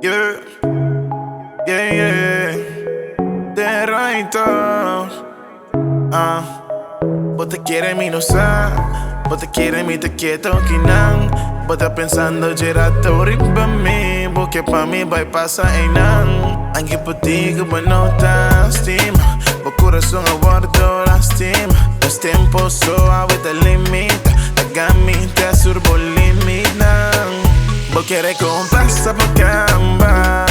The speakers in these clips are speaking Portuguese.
Yeah, yeah, yeah. Derraito. Bota quiere mi no sa, bota quiere mi te quieto kinang. Bota pensando girato riba mi, porque pa mi bypassa ainang. Anche puti que bueno ta estima, o corazón aguardo lastima. Los tiempos suaves te limita, la gamita surbo limitan. Vos quieres con pasa pa' camba,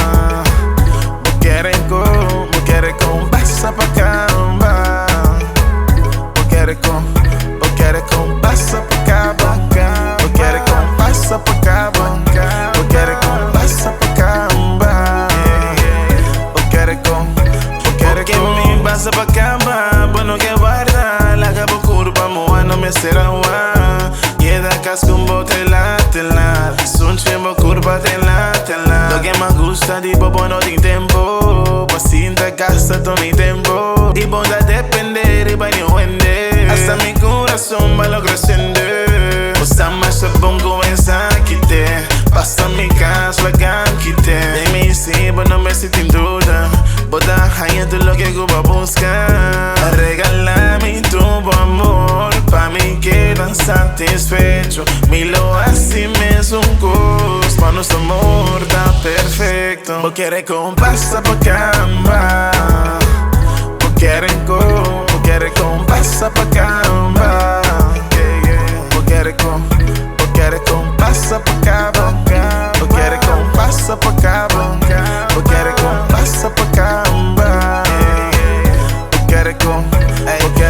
vos quieres con pasa pa' camba, vos quieres con pasa pa' camba, vos quieres con pasa pa' camba, vos quieres con pasa pa' camba, vos quieres con mi pasa pa' camba, bueno que guarda la cabo curva, moa no me será guá. Casco un bote la son chembo curva tela. Lo que más gusta di bobo no tiene tiempo, paciente gasta todo mi tiempo. Y ponte a depender y baño vender, hasta mi corazón va lo creciendo. Usa más se pongo en saquite, pasa mi casa la quite. De mí sí, pero no me siento en duda, bota haya todo lo que Cuba busca. Regálame tu amor, pa' mí quedan satisfecho. Mi lo así me es un gusto, pa' nuestro amor está perfecto. Vos quieres con pasa pa' camba, vos quieres con pasa pa' camba, vos quieres con pasa pa' camba, vos quieres con pasa pa' camba, vos quieres con pasa pa' camba, vos quieres con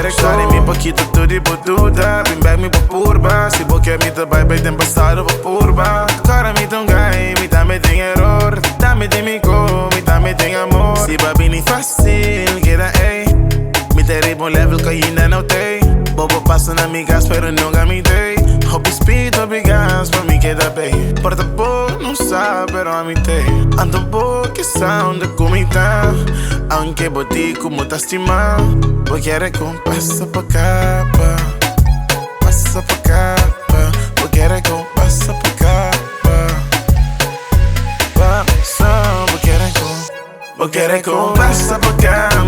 Shawty mi poquito tudo botuda, bring back mi popurba. Se vos quer me trabalhar bem tem passado popurba. Agora me tão gai, me também tem error, também tem me go, me também tem amor. Se babini fácil, queda ei, me terei bom level que ainda não tem. Bobo passa na minha gas, pero nunca me dei. Hobby speed, hobby gas, pra mim queda bem. Porta pouco, não sabe, pero a mim tem. Ando pouco que sound de comida, aunque boti como tá estimado. Vos quieres con pasa pa' capa, pasa pa' capa. Vos quieres con pasa pa' capa, pasa. Vos quieres con pasa pa' capa.